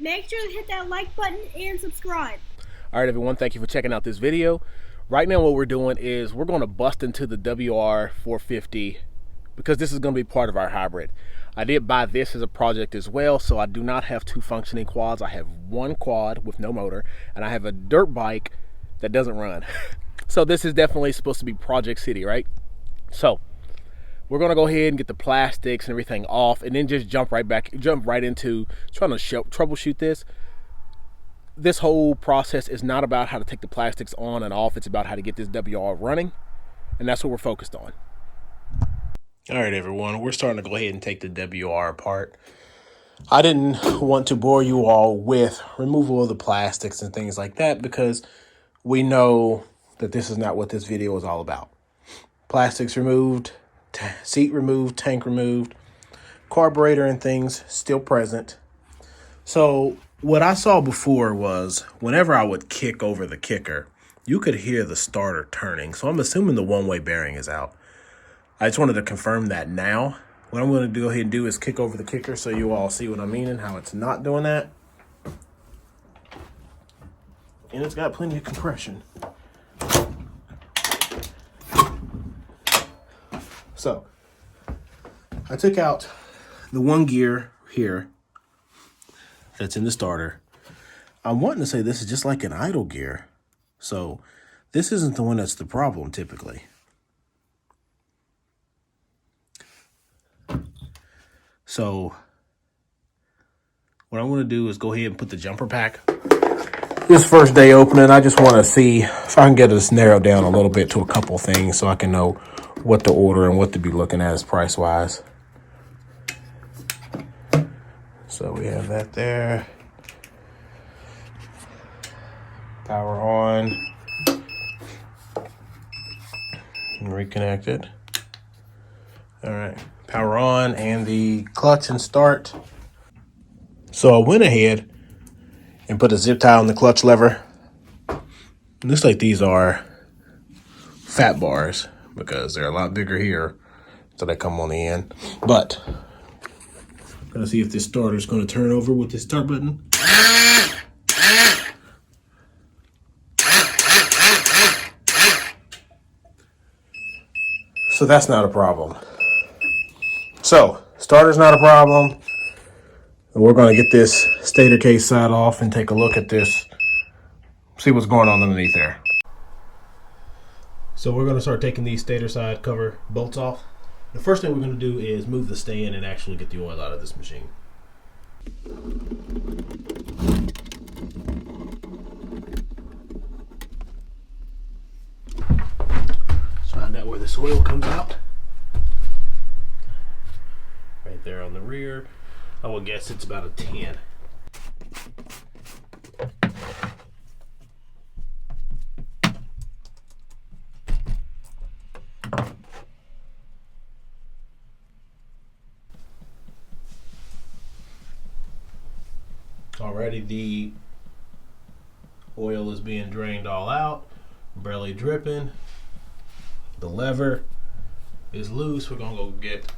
Make sure to hit that like button and subscribe. All right, everyone, thank you for checking out this video. Right now what we're doing is we're going to bust into the WR450 because this is going to be part of our hybrid. I did buy this as a project as well, so I do not have two functioning quads. I have one quad with no motor, and I have a dirt bike that doesn't run. So this is definitely supposed to be Project City, right? So we're gonna go ahead and get the plastics and everything off, and then just jump right into trying to troubleshoot this. This whole process is not about how to take the plastics on and off. It's about how to get this WR running, and that's what we're focused on. All right, everyone, we're starting to go ahead and take the WR apart. I didn't want to bore you all with removal of the plastics and things like that because we know that this is not what this video is all about. Plastics removed, seat removed, tank removed, carburetor and things still present. So what I saw before was whenever I would kick over the kicker, you could hear the starter turning. So I'm assuming the one-way bearing is out. I just wanted to confirm that now. What I'm going to go ahead and do is kick over the kicker so you all see what I mean and how it's not doing that. And it's got plenty of compression. So I took out the one gear here that's in the starter. I'm wanting to say this is just like an idle gear. So this isn't the one that's the problem typically. So what I'm going to do is go ahead and put the jumper pack. This first day opening, I just want to see if I can get this narrowed down a little bit to a couple things so I can know what to order and what to be looking at as price-wise. So we have that there. Power on. And reconnect it. All right, power on and the clutch and start. So I went ahead and put a zip tie on the clutch lever. It looks like these are fat bars because they're a lot bigger here, so they come on the end. But I'm gonna see if this starter is gonna turn over with this start button. So that's not a problem. So starter's not a problem. And we're gonna get this stator case side off and take a look at this, see what's going on underneath there. So we're gonna start taking these stator side cover bolts off. The first thing we're gonna do is move the stand and actually get the oil out of this machine. Let's find out where this oil comes out. Right there on the rear. I would guess it's about a 10. Already the oil is being drained all out, barely dripping. The lever is loose. We're gonna go get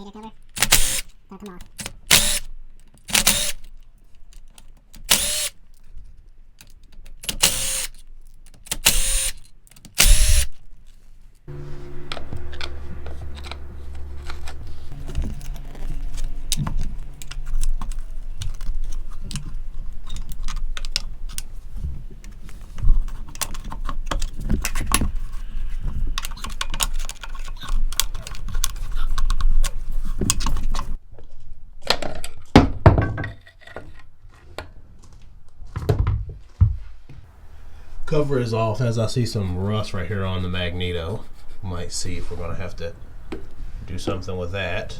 Stator cover. Oh, come on. cover is off as I see some rust right here on the magneto. Might see if we're going to have to do something with that.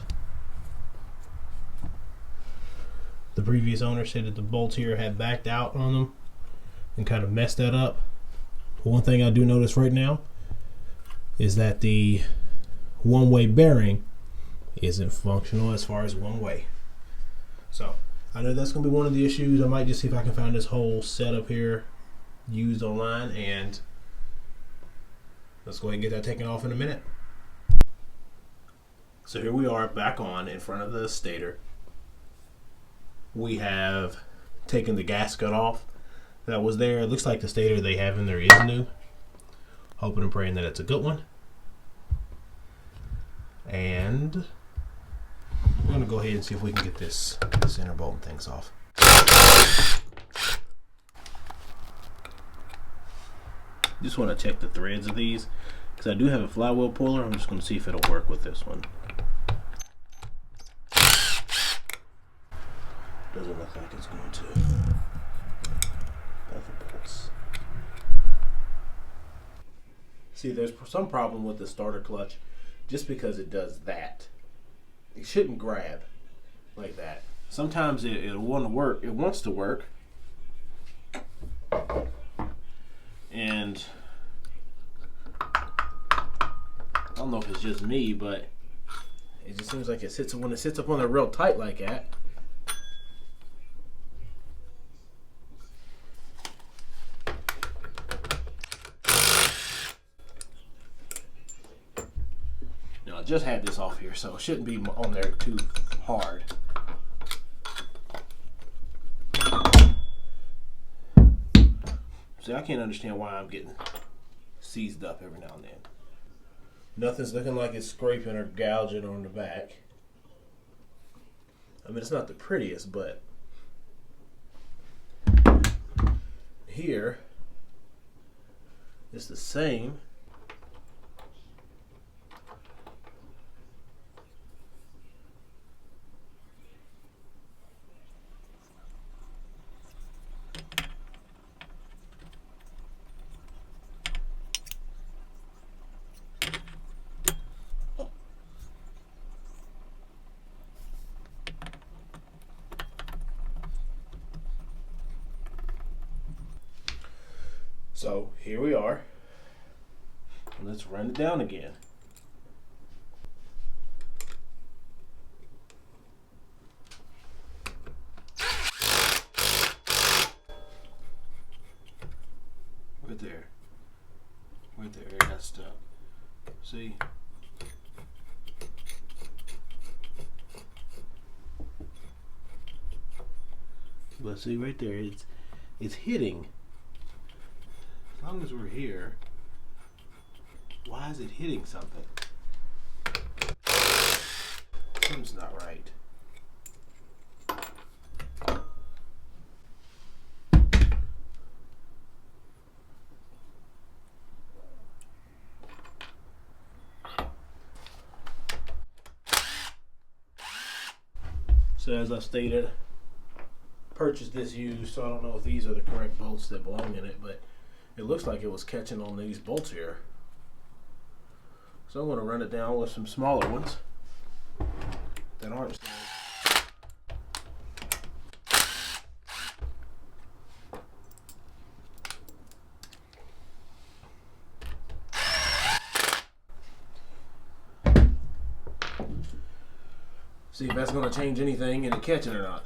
The previous owner said that the bolts here had backed out on them. and kind of mess that up. One thing I do notice right now is that the one-way bearing isn't functional as far as one way. So I know that's going to be one of the issues. I might just see if I can find this whole setup here used online, and let's go ahead and get that taken off in a minute. So here we are back on in front of the stator. We have taken the gasket off that was there. It looks like the stator they have in there is new. Hoping and praying that it's a good one. And I'm going to go ahead and see if we can get this center bolt and things off. Just want to check the threads of these because I do have a flywheel puller. I'm just going to see if it'll work with this one. Doesn't look like it's going to. Nothing bolts. See, there's some problem with the starter clutch just because it does that. It shouldn't grab like that. Sometimes it'll want to work. It wants to work. And I don't know if it's just me, but it just seems like it sits when it sits up on there real tight like that. Now I just had this off here, so it shouldn't be on there too hard. See, I can't understand why I'm getting seized up every now and then. Nothing's looking like it's scraping or gouging on the back. I mean, it's not the prettiest, but here it's the same. So here we are. Let's run it down again. Right there. Right there. It got stuck. See? But see right there, it's hitting. As long as we're here, why is it hitting something? Something's not right. So as I stated, purchased this used, so I don't know if these are the correct bolts that belong in it, but it looks like it was catching on these bolts here. So I'm going to run it down with some smaller ones that aren't. See if that's going to change anything in it catching or not.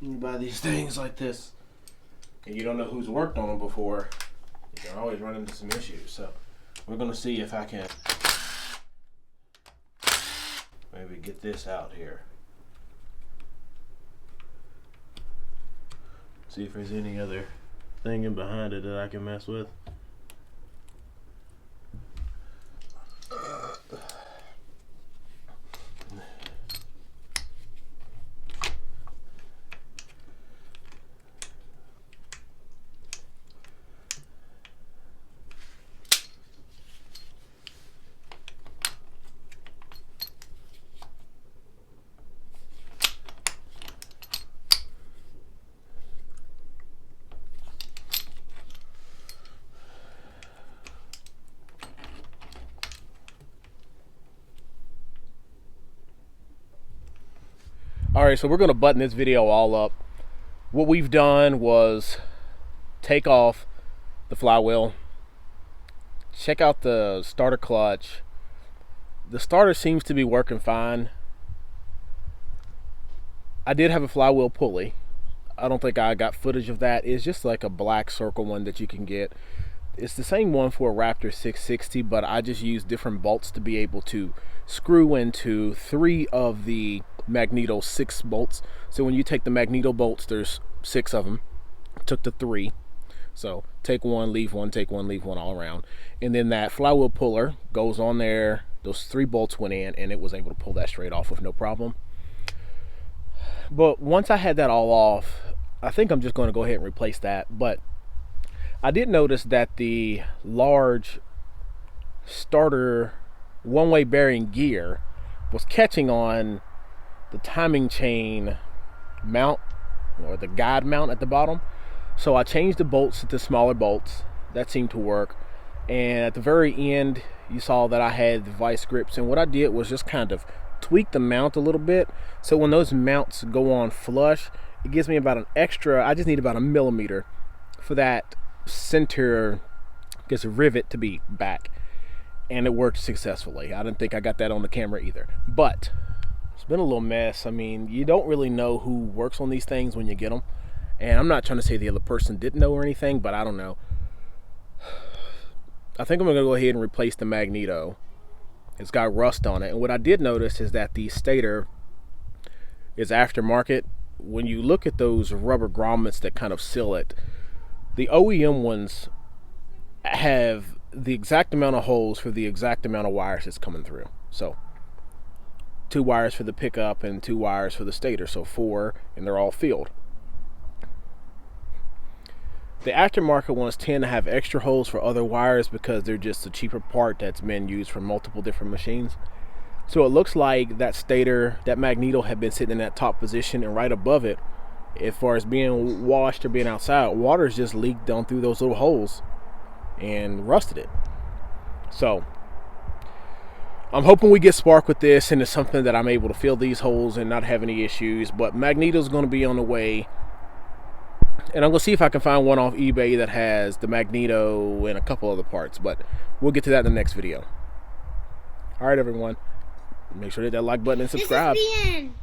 You buy these things like this and you don't know who's worked on them before, you can always run into some issues. So we're going to see if I can maybe get this out here. See if there's any other thing in behind it that I can mess with. Alright, so we're going to button this video all up. What we've done was take off the flywheel, check out the starter clutch. The starter seems to be working fine. I did have a flywheel pulley. I don't think I got footage of that. It's just like a black circle one that you can get. It's the same one for a Raptor 660, but I just used different bolts to be able to screw into 3 of the magneto 6 bolts. So when you take the magneto bolts, there's 6 of them. Took the 3. So take one, leave one, take one, leave one, all around. And then that flywheel puller goes on there. Those 3 bolts went in, and it was able to pull that straight off with no problem. But once I had that all off, I think I'm just going to go ahead and replace that. But I did notice that the large starter one-way bearing gear was catching on the timing chain mount, or the guide mount at the bottom. So I changed the bolts to smaller bolts. That seemed to work. And at the very end, you saw that I had the vice grips, and what I did was just kind of tweak the mount a little bit. So when those mounts go on flush, it gives me about an extra, I just need about 1 millimeter for that center, I guess, rivet to be back. And it worked successfully. I didn't think I got that on the camera either. But it's been a little mess. I mean, you don't really know who works on these things when you get them. And I'm not trying to say the other person didn't know or anything, but I don't know. I think I'm going to go ahead and replace the magneto. It's got rust on it. And what I did notice is that the stator is aftermarket. When you look at those rubber grommets that kind of seal it, the OEM ones have the exact amount of holes for the exact amount of wires that's coming through. So 2 wires for the pickup and 2 wires for the stator. So 4, and they're all filled. The aftermarket ones tend to have extra holes for other wires because they're just a cheaper part that's been used for multiple different machines. So it looks like that stator, that magneto, had been sitting in that top position, and right above it, as far as being washed or being outside, water's just leaked down through those little holes and rusted it. So I'm hoping we get spark with this, and it's something that I'm able to fill these holes and not have any issues. But magneto's going to be on the way. And I'm going to see if I can find one off eBay that has the magneto and a couple other parts. But we'll get to that in the next video. Alright, everyone. Make sure to hit that like button and subscribe. This is the end.